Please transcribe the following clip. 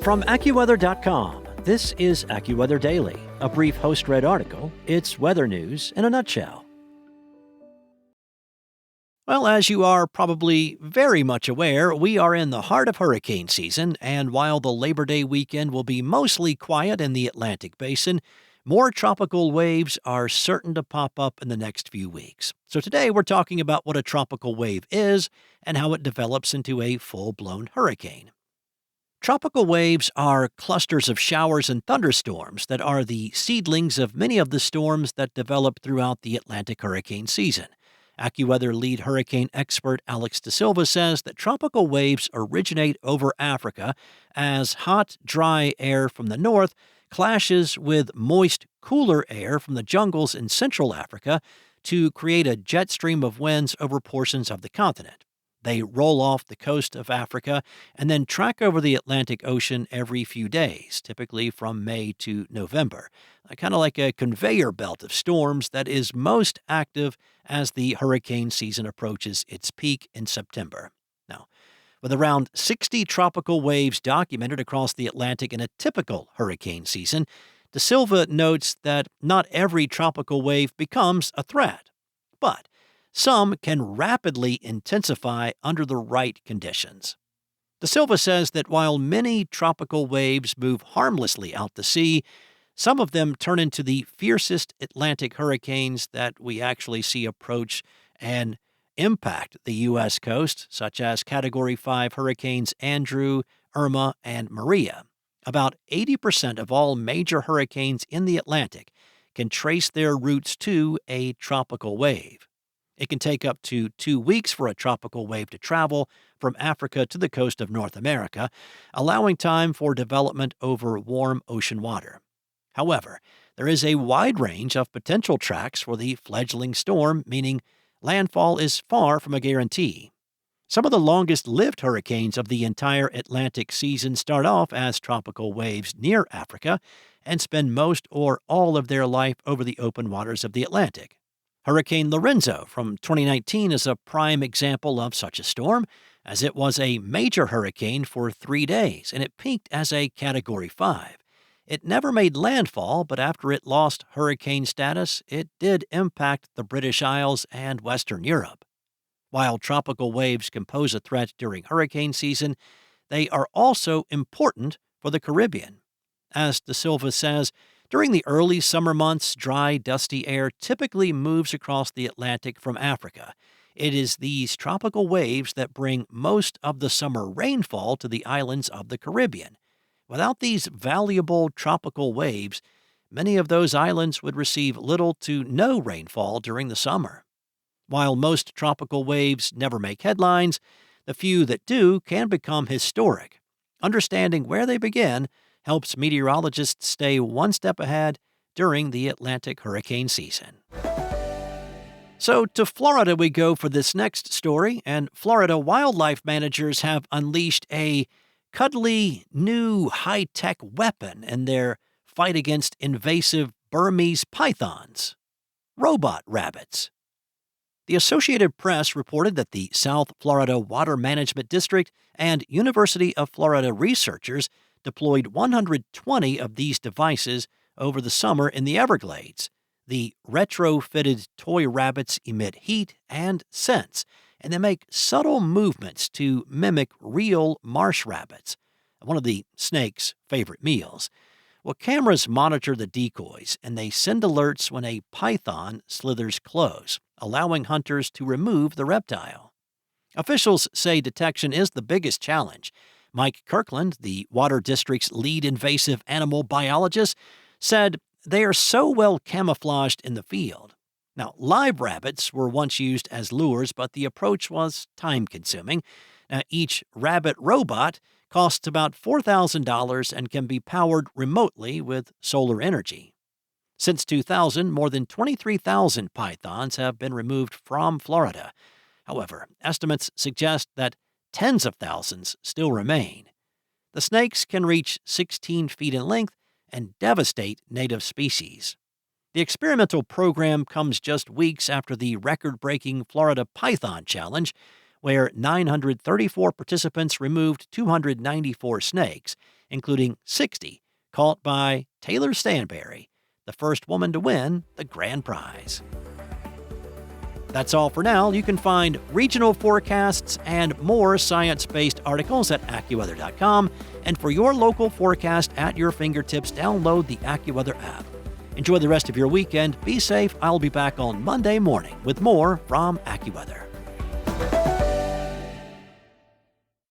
From AccuWeather.com, this is AccuWeather Daily, a brief host-read article. It's weather news in a nutshell. Well, as you are probably very much aware, we are in the heart of hurricane season, and while the Labor Day weekend will be mostly quiet in the Atlantic Basin, more tropical waves are certain to pop up in the next few weeks. So today we're talking about what a tropical wave is and how it develops into a full-blown hurricane. Tropical waves are clusters of showers and thunderstorms that are the seedlings of many of the storms that develop throughout the Atlantic hurricane season. AccuWeather lead hurricane expert Alex DaSilva says that tropical waves originate over Africa as hot, dry air from the north clashes with moist, cooler air from the jungles in Central Africa to create a jet stream of winds over portions of the continent. They roll off the coast of Africa and then track over the Atlantic Ocean every few days, typically from May to November, kind of like a conveyor belt of storms that is most active as the hurricane season approaches its peak in September. Now, with around 60 tropical waves documented across the Atlantic in a typical hurricane season, DaSilva notes that not every tropical wave becomes a threat, but some can rapidly intensify under the right conditions. DaSilva says that while many tropical waves move harmlessly out to sea, some of them turn into the fiercest Atlantic hurricanes that we actually see approach and impact the U.S. coast, such as Category 5 hurricanes Andrew, Irma, and Maria. About 80% of all major hurricanes in the Atlantic can trace their roots to a tropical wave. It can take up to 2 weeks for a tropical wave to travel from Africa to the coast of North America, allowing time for development over warm ocean water. However, there is a wide range of potential tracks for the fledgling storm, meaning landfall is far from a guarantee. Some of the longest-lived hurricanes of the entire Atlantic season start off as tropical waves near Africa and spend most or all of their life over the open waters of the Atlantic. Hurricane Lorenzo from 2019 is a prime example of such a storm, as it was a major hurricane for 3 days, and it peaked as a Category 5. It never made landfall, but after it lost hurricane status, it did impact the British Isles and Western Europe. While tropical waves can pose a threat during hurricane season, they are also important for the Caribbean. As DaSilva says, during the early summer months, dry, dusty air typically moves across the Atlantic from Africa. It is these tropical waves that bring most of the summer rainfall to the islands of the Caribbean. Without these valuable tropical waves, many of those islands would receive little to no rainfall during the summer. While most tropical waves never make headlines, the few that do can become historic. Understanding where they begin helps meteorologists stay one step ahead during the Atlantic hurricane season. So to Florida we go for this next story, and Florida wildlife managers have unleashed a cuddly new high-tech weapon in their fight against invasive Burmese pythons, robot rabbits. The Associated Press reported that the South Florida Water Management District and University of Florida researchers deployed 120 of these devices over the summer in the Everglades. The retrofitted toy rabbits emit heat and scents, and they make subtle movements to mimic real marsh rabbits, one of the snake's favorite meals. Well, cameras monitor the decoys, and they send alerts when a python slithers close, allowing hunters to remove the reptile. Officials say detection is the biggest challenge. Mike Kirkland, the Water District's lead invasive animal biologist, said they are so well camouflaged in the field. Now, live rabbits were once used as lures, but the approach was time-consuming. Now, each rabbit robot costs about $4,000 and can be powered remotely with solar energy. Since 2000, more than 23,000 pythons have been removed from Florida. However, estimates suggest that tens of thousands still remain. The snakes can reach 16 feet in length and devastate native species. The experimental program comes just weeks after the record-breaking Florida Python Challenge, where 934 participants removed 294 snakes, including 60 caught by Taylor Stanberry, the first woman to win the grand prize. That's all for now. You can find regional forecasts and more science-based articles at AccuWeather.com. And for your local forecast at your fingertips, download the AccuWeather app. Enjoy the rest of your weekend. Be safe. I'll be back on Monday morning with more from AccuWeather.